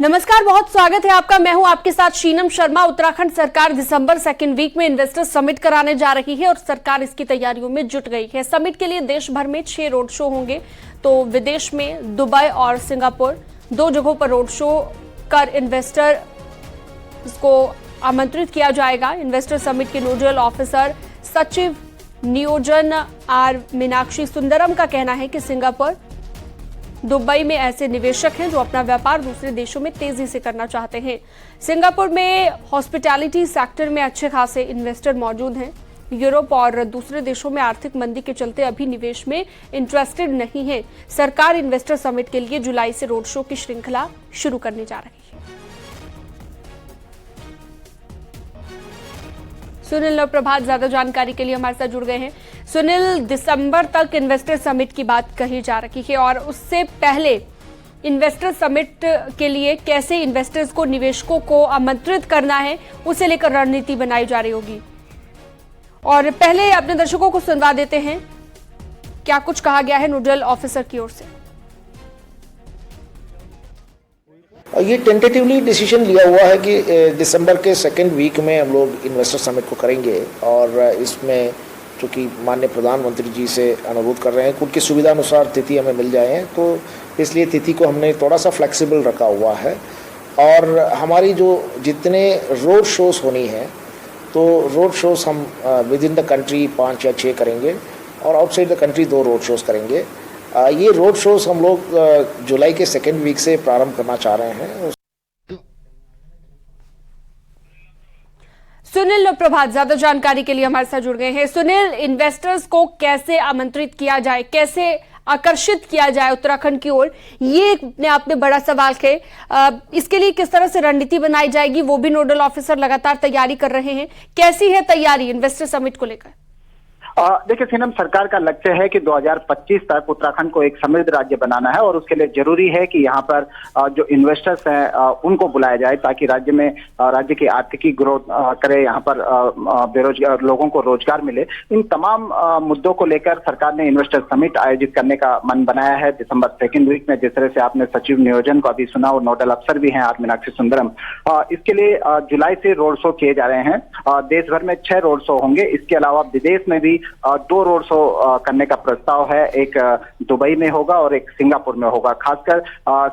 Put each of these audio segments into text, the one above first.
नमस्कार, बहुत स्वागत है आपका। मैं हूं आपके साथ शीनम शर्मा। उत्तराखंड सरकार दिसंबर सेकेंड वीक में इन्वेस्टर्स समिट कराने जा रही है और सरकार इसकी तैयारियों में जुट गई है। समिट के लिए देश भर में 6 रोड शो होंगे, तो विदेश में दुबई और सिंगापुर 2 जगहों पर रोड शो कर इन्वेस्टर को आमंत्रित किया जाएगा। इन्वेस्टर समिट के नोडल ऑफिसर सचिव नियोजन आर मीनाक्षी सुंदरम का कहना है कि सिंगापुर दुबई में ऐसे निवेशक हैं जो अपना व्यापार दूसरे देशों में तेजी से करना चाहते हैं। सिंगापुर में हॉस्पिटैलिटी सेक्टर में अच्छे खासे इन्वेस्टर मौजूद हैं। यूरोप और दूसरे देशों में आर्थिक मंदी के चलते अभी निवेश में इंटरेस्टेड नहीं है। सरकार इन्वेस्टर समिट के लिए जुलाई से रोड शो की श्रृंखला शुरू करने जा रही है। सुनील और प्रभात ज्यादा जानकारी के लिए हमारे साथ जुड़ गए हैं। सुनील, दिसंबर तक इन्वेस्टर समिट की बात कही जा रही है और उससे पहले इन्वेस्टर समिट के लिए कैसे इन्वेस्टर्स को, निवेशकों को आमंत्रित करना है, उसे लेकर रणनीति बनाई जा रही होगी। और पहले अपने दर्शकों को सुनवा देते हैं क्या कुछ कहा गया है नोडल ऑफिसर की ओर से। ये टेंटेटिवली डिसीजन लिया हुआ है कि दिसंबर के सेकेंड वीक में हम लोग इन्वेस्टर समिट को करेंगे और इसमें चूँकि माननीय प्रधानमंत्री जी से अनुरोध कर रहे हैं कि उनकी सुविधा अनुसार तिथि हमें मिल जाए, तो इसलिए तिथि को हमने थोड़ा सा फ्लेक्सिबल रखा हुआ है। और हमारी जो जितने रोड शोज़ होनी है, तो रोड शोज़ हम विद इन द कंट्री 5 या 6 करेंगे और outside the country 2 road shows करेंगे। ये रोड शोज़ हम लोग जुलाई के सेकेंड वीक से प्रारंभ करना चाह रहे हैं। सुनील और प्रभात ज्यादा जानकारी के लिए हमारे साथ जुड़ गए हैं। सुनील, इन्वेस्टर्स को कैसे आमंत्रित किया जाए, कैसे आकर्षित किया जाए उत्तराखंड की ओर, ये अपने आप में बड़ा सवाल है। इसके लिए किस तरह से रणनीति बनाई जाएगी, वो भी नोडल ऑफिसर लगातार तैयारी कर रहे हैं। कैसी है तैयारी इन्वेस्टर समिट को लेकर? देखिए सीनम, सरकार का लक्ष्य है कि 2025 तक उत्तराखंड को एक समृद्ध राज्य बनाना है और उसके लिए जरूरी है कि यहाँ पर जो इन्वेस्टर्स हैं उनको बुलाया जाए ताकि राज्य की आर्थिकी ग्रोथ करे, यहाँ पर बेरोजगार लोगों को रोजगार मिले। इन तमाम मुद्दों को लेकर सरकार ने इन्वेस्टर समिट आयोजित करने का मन बनाया है दिसंबर सेकेंड वीक में। जिस तरह से आपने सचिव नियोजन को अभी सुना और नोडल अफसर भी हैं आर मीनाक्षी सुंदरम। इसके लिए जुलाई से रोड शो किए जा रहे हैं। देश भर में 6 रोड शो होंगे। इसके अलावा विदेश में भी 2 रोड शो करने का प्रस्ताव है। एक दुबई में होगा और एक सिंगापुर में होगा। खासकर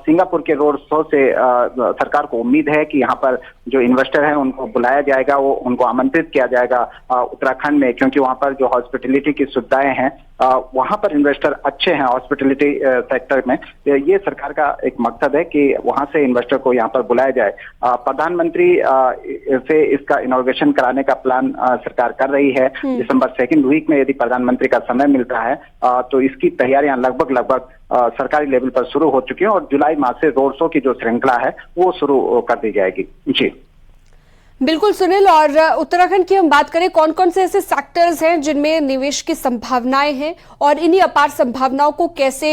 सिंगापुर के रोड शो से सरकार को उम्मीद है कि यहाँ पर जो इन्वेस्टर हैं उनको बुलाया जाएगा, वो उनको आमंत्रित किया जाएगा उत्तराखंड में, क्योंकि वहाँ पर जो हॉस्पिटलिटी की सुविधाएं हैं वहाँ पर इन्वेस्टर अच्छे हैं हॉस्पिटलिटी सेक्टर में। ये सरकार का एक मकसद है कि वहाँ से इन्वेस्टर को यहाँ पर बुलाया जाए। प्रधानमंत्री से इसका इनॉग्रेशन कराने का प्लान सरकार कर रही है। दिसंबर सेकेंड वीक में यदि प्रधानमंत्री का समय मिलता है तो इसकी तैयारियां लगभग सरकारी लेवल पर शुरू हो चुकी हैं और जुलाई माह से रोड शो की जो श्रृंखला है वो शुरू कर दी जाएगी। जी बिल्कुल सुनील, और उत्तराखंड की हम बात करें, कौन कौन से ऐसे सेक्टर्स हैं जिनमें निवेश की संभावनाएं हैं और इन्हीं अपार संभावनाओं को कैसे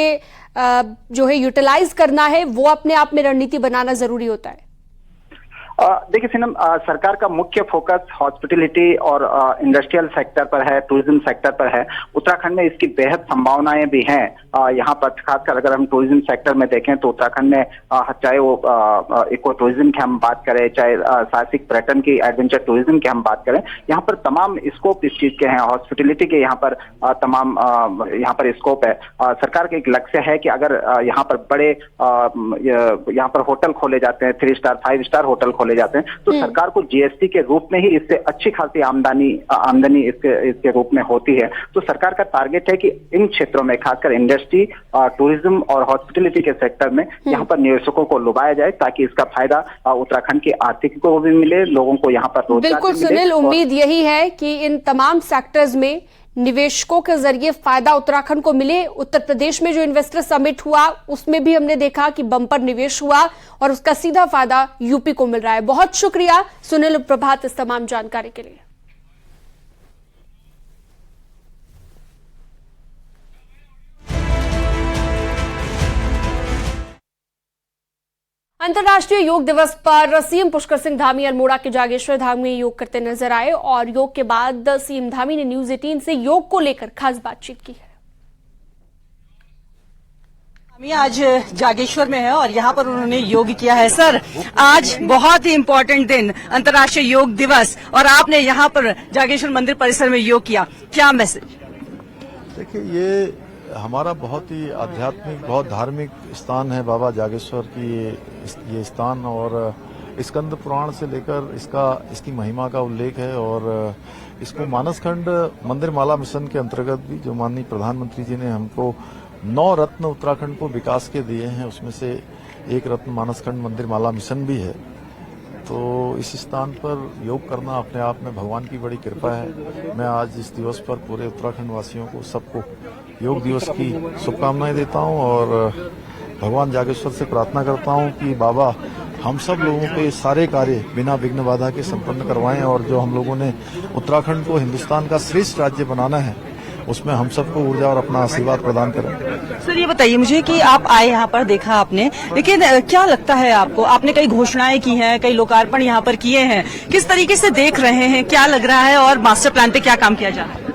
जो है यूटिलाइज करना है, वो अपने आप में रणनीति बनाना जरूरी होता है? देखिए सीनम, सरकार का मुख्य फोकस हॉस्पिटलिटी और इंडस्ट्रियल सेक्टर पर है, टूरिज्म सेक्टर पर है। उत्तराखंड में इसकी बेहद संभावनाएं भी हैं। यहाँ पर खासकर अगर हम टूरिज्म सेक्टर में देखें तो उत्तराखंड में चाहे वो इको टूरिज्म की हम बात करें, चाहे साहसिक पर्यटन की, एडवेंचर टूरिज्म की हम बात करें, यहाँ पर तमाम स्कोप इस चीज के हैं। हॉस्पिटलिटी के यहाँ पर तमाम यहाँ पर स्कोप है। सरकार का एक लक्ष्य है कि अगर यहाँ पर बड़े यहाँ पर होटल खोले जाते हैं, 3 स्टार 5 स्टार होटल खोले जाते हैं, तो सरकार को जीएसटी के रूप में ही इससे अच्छी खासी आमदनी इसके रूप में होती है। तो सरकार का टारगेट है कि इन क्षेत्रों में खासकर इंडस्ट्री, टूरिज्म और हॉस्पिटलिटी के सेक्टर में यहाँ पर निवेशकों को लुभाया जाए ताकि इसका फायदा उत्तराखंड की आर्थिकी को भी मिले, लोगों को यहाँ पर रोजगार बिल्कुल सुनील, उम्मीद यही है कि इन तमाम सेक्टर्स में निवेशकों के जरिए फायदा उत्तराखंड को मिले। उत्तर प्रदेश में जो इन्वेस्टर समिट हुआ उसमें भी हमने देखा कि बम्पर निवेश हुआ और उसका सीधा फायदा यूपी को मिल रहा है। बहुत शुक्रिया सुनील प्रभात इस तमाम जानकारी के लिए। अंतर्राष्ट्रीय योग दिवस पर सीएम पुष्कर सिंह धामी अल्मोड़ा के जागेश्वर धाम में योग करते नजर आए और योग के बाद सीएम धामी ने न्यूज 18 से योग को लेकर खास बातचीत की है। हम आज जागेश्वर में है और यहाँ पर उन्होंने योग किया है। सर, आज बहुत ही इम्पोर्टेंट दिन, अंतर्राष्ट्रीय योग दिवस, और आपने यहाँ पर जागेश्वर मंदिर परिसर में योग किया, क्या मैसेज? देखिए, ये हमारा बहुत ही आध्यात्मिक, बहुत धार्मिक स्थान है बाबा जागेश्वर की ये स्थान, और स्कंद पुराण से लेकर इसकी महिमा का उल्लेख है। और इसको मानसखंड मंदिर माला मिशन के अंतर्गत भी, जो माननीय प्रधानमंत्री जी ने हमको 9 रत्न उत्तराखंड को विकास के दिए हैं, उसमें से एक रत्न मानसखंड मंदिर माला मिशन भी है। तो इस स्थान पर योग करना अपने आप में भगवान की बड़ी कृपा है। मैं आज इस दिवस पर पूरे उत्तराखंड वासियों को, सबको योग दिवस की शुभकामनाएं देता हूं, और भगवान जागेश्वर से प्रार्थना करता हूं कि बाबा हम सब लोगों के ये सारे कार्य बिना विघ्न बाधा के संपन्न करवाएं, और जो हम लोगों ने उत्तराखंड को हिंदुस्तान का श्रेष्ठ राज्य बनाना है, उसमें हम सबको ऊर्जा और अपना आशीर्वाद प्रदान करें। सर, ये बताइए मुझे कि आप आए यहाँ पर, देखा आपने, लेकिन क्या लगता है आपको? आपने कई घोषणाएं की हैं, कई लोकार्पण यहाँ पर किए हैं, किस तरीके से देख रहे हैं, क्या लग रहा है, और मास्टर प्लान पे क्या काम किया जा रहा है?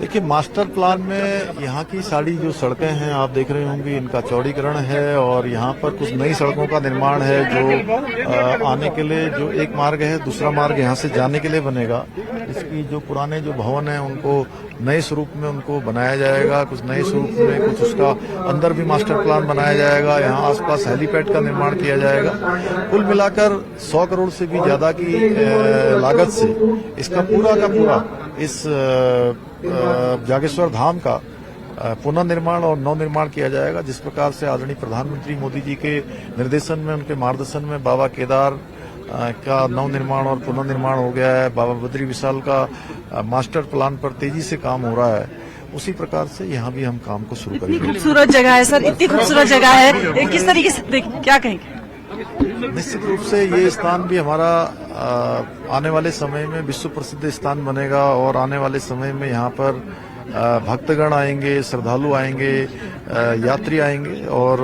देखिए, मास्टर प्लान में यहाँ की सारी जो सड़कें हैं आप देख रहे होंगे, इनका चौड़ीकरण है, और यहाँ पर कुछ नई सड़कों का निर्माण है, जो आने के लिए जो एक मार्ग है, दूसरा मार्ग यहाँ से जाने के लिए बनेगा। इसकी जो पुराने जो भवन हैं उनको नए स्वरूप में उनको बनाया जाएगा, कुछ नए स्वरूप में, कुछ उसका अंदर भी मास्टर प्लान बनाया जाएगा। यहाँ आसपास हेलीपैड का निर्माण किया जाएगा। कुल मिलाकर 100 करोड़ से भी ज्यादा की लागत से इसका पूरा का पूरा इस जागेश्वर धाम का पुनर्निर्माण और नवनिर्माण किया जाएगा। जिस प्रकार से आदरणीय प्रधानमंत्री मोदी जी के निर्देशन में, उनके मार्गदर्शन में बाबा केदार का नवनिर्माण और पुनर्निर्माण हो गया है, बाबा बद्री विशाल का मास्टर प्लान पर तेजी से काम हो रहा है, उसी प्रकार से यहाँ भी हम काम को शुरू करेंगे। खूबसूरत जगह है सर, इतनी खूबसूरत जगह है, किस तरीके से क्या कहेंगे? निश्चित रूप से ये स्थान भी हमारा आने वाले समय में विश्व प्रसिद्ध स्थान बनेगा, और आने वाले समय में यहाँ पर भक्तगण आएंगे, श्रद्धालु आएंगे, यात्री आएंगे, और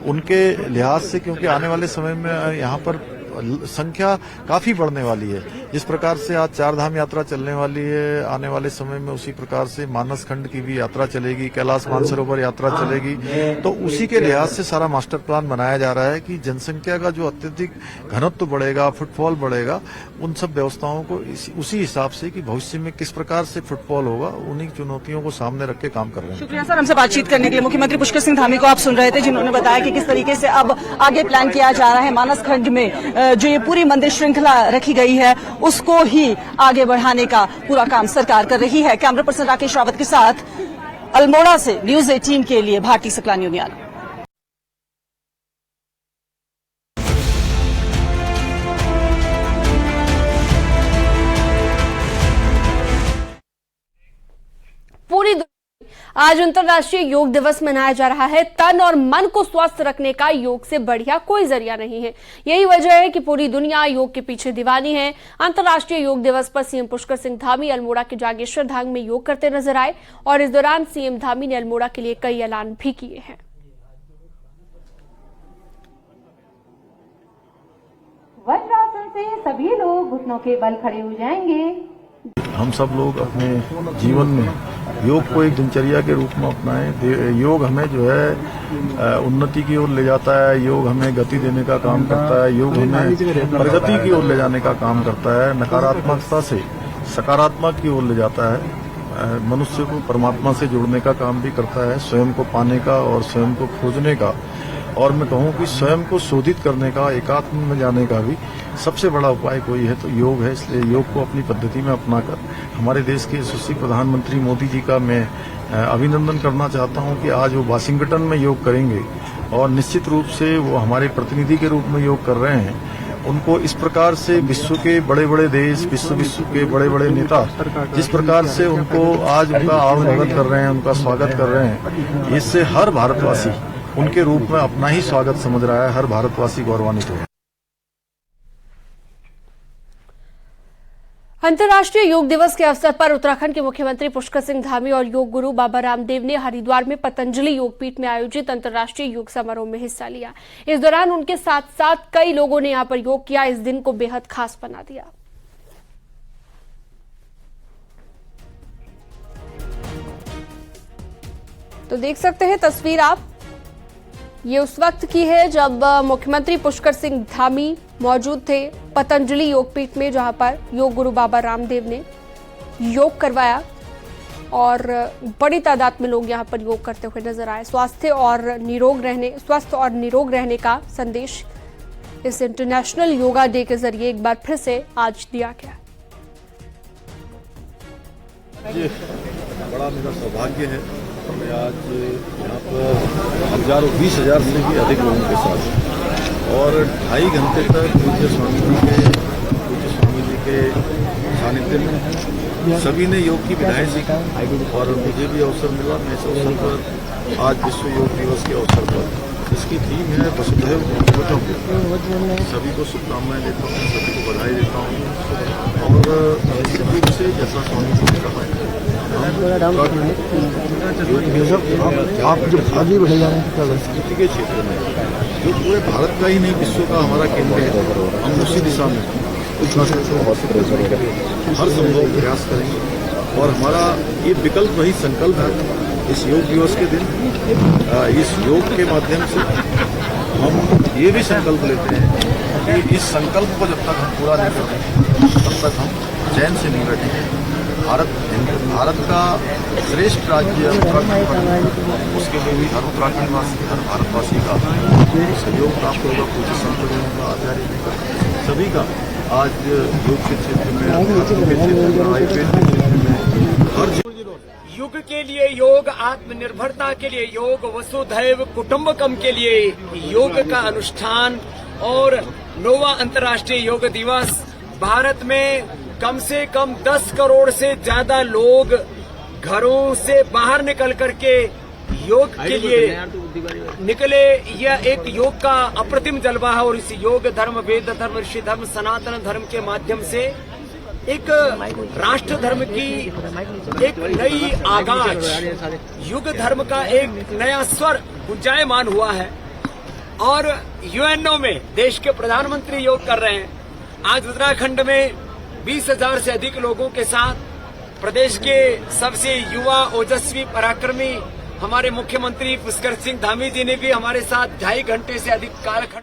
उनके लिहाज से, क्योंकि आने वाले समय में यहाँ पर संख्या काफी बढ़ने वाली है। जिस प्रकार से आज 4 धाम यात्रा चलने वाली है, आने वाले समय में उसी प्रकार से मानस खंड की भी यात्रा चलेगी, कैलाश मानसरोवर यात्रा चलेगी। तो उसी के लिहाज से सारा मास्टर प्लान बनाया जा रहा है कि जनसंख्या का जो अत्यधिक घनत्व बढ़ेगा, फुटफॉल बढ़ेगा, उन सब व्यवस्थाओं को उसी हिसाब से कि भविष्य में किस प्रकार से फुटफॉल होगा, उन्हीं चुनौतियों को सामने रख के काम कर रहे हैं। शुक्रिया सर, हमसे बातचीत करने के लिए। मुख्यमंत्री पुष्कर सिंह धामी को आप सुन रहे थे, जिन्होंने बताया कि किस तरीके से अब आगे प्लान किया जा रहा है। मानस खंड में जो ये पूरी मंदिर श्रृंखला रखी गई है, उसको ही आगे बढ़ाने का पूरा काम सरकार कर रही है। कैमरा पर्सन राकेश रावत के साथ अल्मोड़ा से न्यूज़ 18 के लिए भारती सकलानी उनियाल। पूरी आज अंतर्राष्ट्रीय योग दिवस मनाया जा रहा है। तन और मन को स्वस्थ रखने का योग से बढ़िया कोई जरिया नहीं है। यही वजह है कि पूरी दुनिया योग के पीछे दीवानी है। अंतर्राष्ट्रीय योग दिवस पर सीएम पुष्कर सिंह धामी अल्मोड़ा के जागेश्वर धाम में योग करते नजर आए, और इस दौरान सीएम धामी ने अल्मोड़ा के लिए कई ऐलान भी किए हैं। वज्रासन से सभी लोग घुटनों के बल खड़े हो जाएंगे। हम सब लोग अपने जीवन में योग को एक दिनचर्या के रूप में अपनाएं। योग हमें जो है उन्नति की ओर ले जाता है, योग हमें गति देने का काम करता है, योग हमें प्रगति की ओर ले जाने का काम करता है, नकारात्मकता से सकारात्मक की ओर ले जाता है, मनुष्य को परमात्मा से जुड़ने का काम भी करता है, स्वयं को पाने का और स्वयं को खोजने का, और मैं कहूँ कि स्वयं को शोधित करने का, एकात्म में जाने का भी सबसे बड़ा उपाय कोई है तो योग है। इसलिए योग को अपनी पद्धति में अपनाकर हमारे देश के यशस्वी प्रधानमंत्री मोदी जी का मैं अभिनंदन करना चाहता हूं कि आज वो वाशिंगटन में योग करेंगे, और निश्चित रूप से वो हमारे प्रतिनिधि के रूप में योग कर रहे हैं। उनको इस प्रकार से विश्व के बड़े बड़े देश, विश्व के बड़े बड़े नेता जिस प्रकार से उनको आज उनका आवागमन कर रहे हैं, उनका स्वागत कर रहे हैं, इससे हर भारतवासी उनके रूप में अपना ही स्वागत समझ रहा है, हर भारतवासी गौरवान्वित है। अंतर्राष्ट्रीय योग दिवस के अवसर पर उत्तराखंड के मुख्यमंत्री पुष्कर सिंह धामी और योग गुरु बाबा रामदेव ने हरिद्वार में पतंजलि योगपीठ में आयोजित अंतर्राष्ट्रीय योग समारोह में हिस्सा लिया। इस दौरान उनके साथ साथ कई लोगों ने यहां पर योग किया। इस दिन को बेहद खास बना दिया। तो देख सकते हैं तस्वीर आप, ये उस वक्त की है जब मुख्यमंत्री पुष्कर सिंह धामी मौजूद थे पतंजलि योगपीठ में, जहां पर योग गुरु बाबा रामदेव ने योग करवाया और बड़ी तादाद में लोग यहां पर योग करते हुए नजर आए। स्वस्थ और निरोग रहने का संदेश इस इंटरनेशनल योगा डे के जरिए एक बार फिर से आज दिया गया। ये बड़ा मेरा सौभाग्य है, मैं आज यहाँ पर 20,000 से भी अधिक लोगों के साथ और 2.5 घंटे तक पूज्य स्वामी जी के सानिध्य में सभी ने योग की विधाएं सीखी और मुझे भी अवसर मिला। मैं इस अवसर पर आज विश्व योग दिवस के अवसर पर, इसकी थीम है वसुधैव कुटुम्बकम, सभी को शुभकामनाएं देता हूँ, सभी को बधाई देता हूँ और निश्चित रूप से जैसा स्वामी जी ने कहा है संस्कृति के क्षेत्र में जो पूरे भारत का ही नहीं विश्व का हमारा केंद्र है, हम उसी दिशा में हर संभव प्रयास करेंगे और हमारा ये विकल्प वही संकल्प है इस योग दिवस के दिन, इस योग के माध्यम से हम ये भी संकल्प लेते हैं कि इस संकल्प को जब तक हम पूरा नहीं करते तब तक हम चैन से नहीं बैठेंगे। भारत का श्रेष्ठ राज्य उत्तराखंड, उसके लिए भी हर उत्तराखंडवासी, हर भारतवासी का सहयोग प्राप्त होगा। पूज्य संतों का, आचार्य जी का, सभी का आज योग के क्षेत्र में, आध्यात्म के क्षेत्र में, आयुर्वेद के क्षेत्र में हर युग के लिए योग, आत्मनिर्भरता के लिए योग, वसुधैव कुटुम्बकम के लिए योग का अनुष्ठान और 9वां अंतर्राष्ट्रीय योग दिवस। भारत में कम से कम 10 करोड़ से ज्यादा लोग घरों से बाहर निकल करके योग के लिए निकले। यह एक योग का अप्रतिम जलवा है और इस योग धर्म, वेद धर्म, ऋषि धर्म, सनातन धर्म के माध्यम से एक राष्ट्र धर्म की एक नई आगाज, युग धर्म का एक नया स्वर गुंजायमान हुआ है और यूएनओ में देश के प्रधानमंत्री योग कर रहे हैं। आज उत्तराखंड में 20,000 से अधिक लोगों के साथ प्रदेश के सबसे युवा, ओजस्वी, पराक्रमी हमारे मुख्यमंत्री पुष्कर सिंह धामी जी ने भी हमारे साथ 2.5 घंटे से अधिक कालखंड।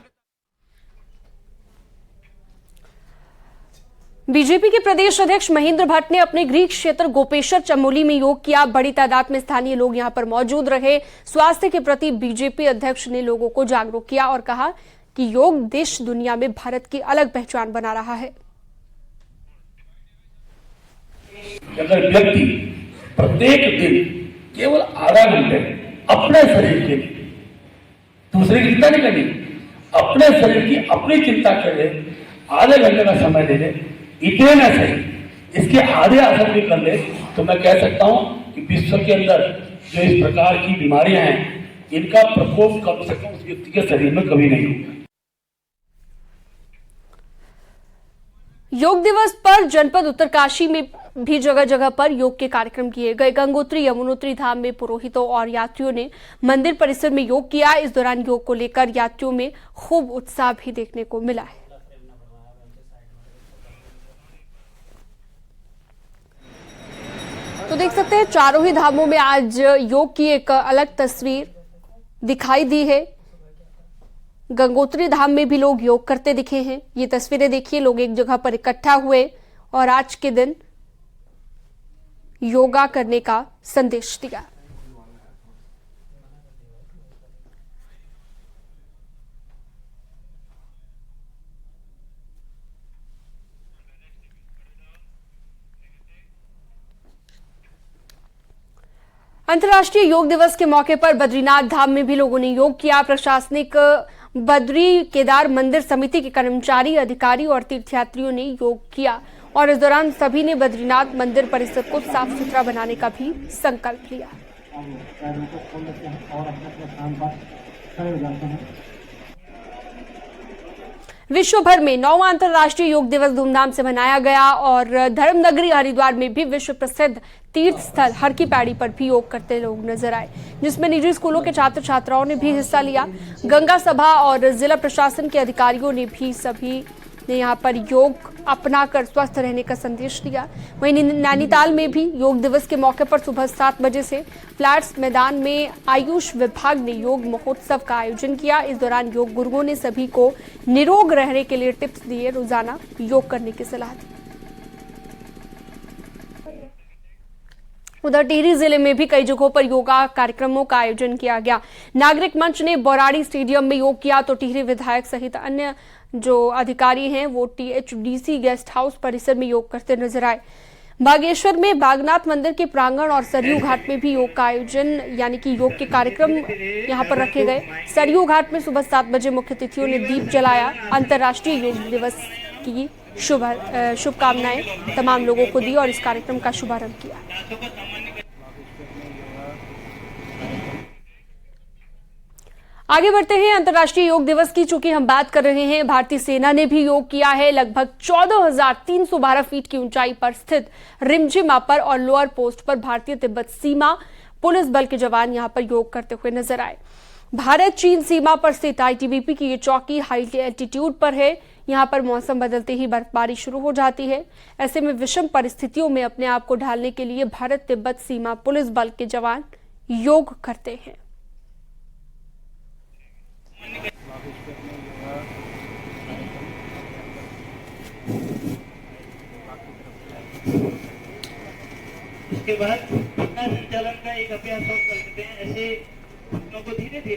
बीजेपी के प्रदेश अध्यक्ष महेंद्र भट्ट ने अपने गृह क्षेत्र गोपेश्वर चमोली में योग किया। बड़ी तादाद में स्थानीय लोग यहां पर मौजूद रहे। स्वास्थ्य के प्रति बीजेपी अध्यक्ष ने लोगों को जागरूक किया और कहा कि योग देश दुनिया में भारत की अलग पहचान बना रहा है। अगर व्यक्ति प्रत्येक दिन केवल आधा घंटे अपने शरीर के लिए, दूसरे की चिंता नहीं करनी, अपने शरीर की अपनी चिंता करे, आधे घंटे का समय दे दे, इतने न सही इसके आधे असर भी कर ले, तो मैं कह सकता हूं कि विश्व के अंदर जो इस प्रकार की बीमारियां हैं, इनका प्रकोप कम से कम उस व्यक्ति के शरीर में कभी नहीं होगा। योग दिवस पर जनपद उत्तरकाशी में भी जगह जगह पर योग के कार्यक्रम किए गए। गंगोत्री यमुनोत्री धाम में पुरोहितों और यात्रियों ने मंदिर परिसर में योग किया। इस दौरान योग को लेकर यात्रियों में खूब उत्साह भी देखने को मिला है। तो देख सकते हैं चारों ही धामों में आज योग की एक अलग तस्वीर दिखाई दी है। गंगोत्री धाम में भी लोग योग करते दिखे हैं। ये तस्वीरें देखिए, लोग एक जगह पर इकट्ठा हुए और आज के दिन योगा करने का संदेश दिया। अंतर्राष्ट्रीय योग दिवस के मौके पर बद्रीनाथ धाम में भी लोगों ने योग किया। प्रशासनिक बद्री केदार मंदिर समिति के कर्मचारी, अधिकारी और तीर्थयात्रियों ने योग किया और इस दौरान सभी ने बद्रीनाथ मंदिर परिसर को साफ सुथरा बनाने का भी संकल्प लिया। विश्व भर में 9वां अंतर्राष्ट्रीय योग दिवस धूमधाम से मनाया गया और धर्मनगरी हरिद्वार में भी विश्व प्रसिद्ध तीर्थ स्थल हर की पैड़ी पर भी योग करते लोग नजर आए, जिसमें निजी स्कूलों के छात्र छात्राओं ने भी हिस्सा लिया। गंगा सभा और जिला प्रशासन के अधिकारियों ने भी सभी ने यहाँ पर योग अपनाकर स्वस्थ रहने का संदेश दिया। वहीं नैनीताल में भी योग दिवस के मौके पर सुबह 7 बजे से फ्लैट्स मैदान में आयुष विभाग ने योग महोत्सव का आयोजन किया। इस दौरान योग गुरुओं ने सभी को निरोग रहने के लिए टिप्स दिए, रोजाना योग करने की सलाह दी। उधर टिहरी जिले में भी कई जगहों पर योगा कार्यक्रमों का आयोजन किया गया। नागरिक मंच ने बौराड़ी स्टेडियम में योग किया तो टिहरी विधायक सहित अन्य जो अधिकारी हैं वो THDC गेस्ट हाउस परिसर में योग करते नजर आए। बागेश्वर में बागनाथ मंदिर के प्रांगण और सरयू घाट में भी योग का आयोजन यानी कि योग के कार्यक्रम यहां पर रखे गए। सरयू घाट में सुबह 7 बजे मुख्य अतिथियों ने दीप जलाया। अंतर्राष्ट्रीय योग दिवस की शुभकामनाएं तमाम लोगों को दी और इस कार्यक्रम का शुभारंभ किया। आगे बढ़ते हैं अंतर्राष्ट्रीय योग दिवस की। चूंकि हम बात कर रहे हैं, भारतीय सेना ने भी योग किया है। लगभग 14,312 फीट की ऊंचाई पर स्थित रिमझिम अपर और लोअर पोस्ट पर भारतीय तिब्बत सीमा पुलिस बल के जवान यहां पर योग करते हुए नजर आए। भारत चीन सीमा पर स्थित ITBP की ये चौकी हाई एल्टीट्यूड पर है। यहाँ पर मौसम बदलते ही बर्फबारी शुरू हो जाती है। ऐसे में विषम परिस्थितियों में अपने आप को ढालने के लिए भारत तिब्बत सीमा पुलिस बल के जवान योग करते हैं। इसके बाद संचालन का एक अभ्यास करते हैं। ऐसे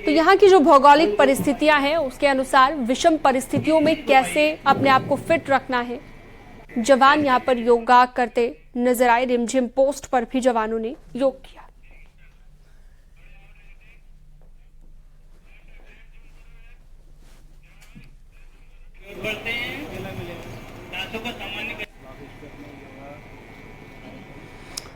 तो यहाँ की जो भौगोलिक परिस्थितियां हैं उसके अनुसार विषम परिस्थितियों में कैसे अपने आप को फिट रखना है, जवान यहाँ पर योगा करते नजर आए। रिमझिम पोस्ट पर भी जवानों ने योग किया।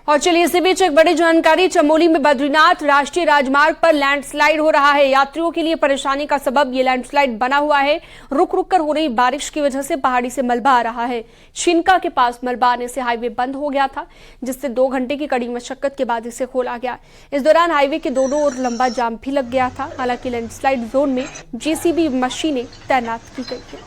और चलिए इसी बीच एक बड़ी जानकारी, चमोली में बद्रीनाथ राष्ट्रीय राजमार्ग पर लैंडस्लाइड हो रहा है। यात्रियों के लिए परेशानी का सबब ये लैंडस्लाइड बना हुआ है। रुक रुक कर हो रही बारिश की वजह से पहाड़ी से मलबा आ रहा है। छिनका के पास मलबा आने से हाईवे बंद हो गया था, जिससे 2 घंटे की कड़ी मशक्कत के बाद इसे खोला गया। इस दौरान हाईवे के दोनों ओर लंबा जाम भी लग गया था। हालांकि लैंडस्लाइड जोन में JCB मशीनें तैनात की गई है।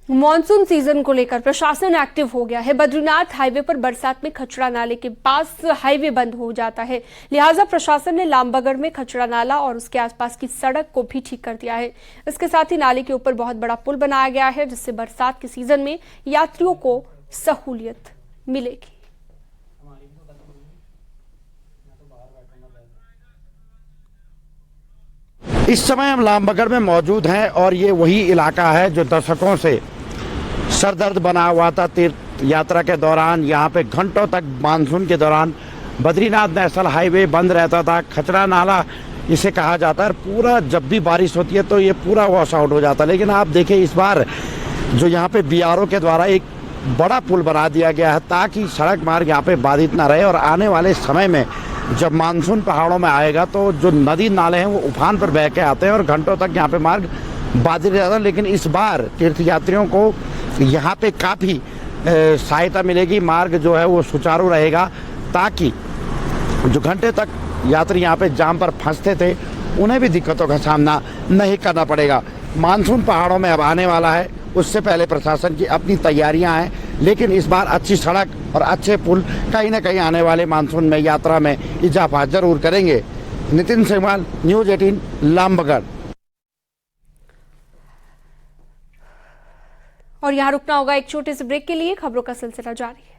मॉनसून सीजन को लेकर प्रशासन एक्टिव हो गया है। बद्रीनाथ हाईवे पर बरसात में खचड़ा नाले के पास हाईवे बंद हो जाता है, लिहाजा प्रशासन ने लामबगड़ में खचड़ा नाला और उसके आसपास की सड़क को भी ठीक कर दिया है। इसके साथ ही नाले के ऊपर बहुत बड़ा पुल बनाया गया है, जिससे बरसात के सीजन में यात्रियों को सहूलियत मिलेगी। इस समय हम लामबगड़ में मौजूद हैं और ये वही इलाका है जो दशकों से सरदर्द बना हुआ था तीर्थ यात्रा के दौरान। यहाँ पे घंटों तक मानसून के दौरान बद्रीनाथ नेशनल हाईवे बंद रहता था। खचड़ा नाला इसे कहा जाता है। पूरा जब भी बारिश होती है तो ये पूरा वॉश आउट हो जाता है। लेकिन आप देखिए इस बार जो यहाँ पे BRO के द्वारा एक बड़ा पुल बना दिया गया है ताकि सड़क मार्ग यहाँ पे बाधित ना रहे। और आने वाले समय में जब मानसून पहाड़ों में आएगा तो जो नदी नाले हैं वो उफान पर बह के आते हैं और घंटों तक यहाँ पे मार्ग बाधित रहता है। लेकिन इस बार तीर्थयात्रियों को यहाँ पे काफ़ी सहायता मिलेगी। मार्ग जो है वो सुचारू रहेगा ताकि जो घंटे तक यात्री यहाँ पे जाम पर फंसते थे उन्हें भी दिक्कतों का सामना नहीं करना पड़ेगा। मानसून पहाड़ों में अब आने वाला है, उससे पहले प्रशासन की अपनी तैयारियां हैं। लेकिन इस बार अच्छी सड़क और अच्छे पुल कहीं ना कहीं आने वाले मानसून में यात्रा में इजाफा जरूर करेंगे। नितिन सेमवाल, न्यूज़ 18, लामबगड़। और यहाँ रुकना होगा एक छोटे से ब्रेक के लिए। खबरों का सिलसिला जारी है।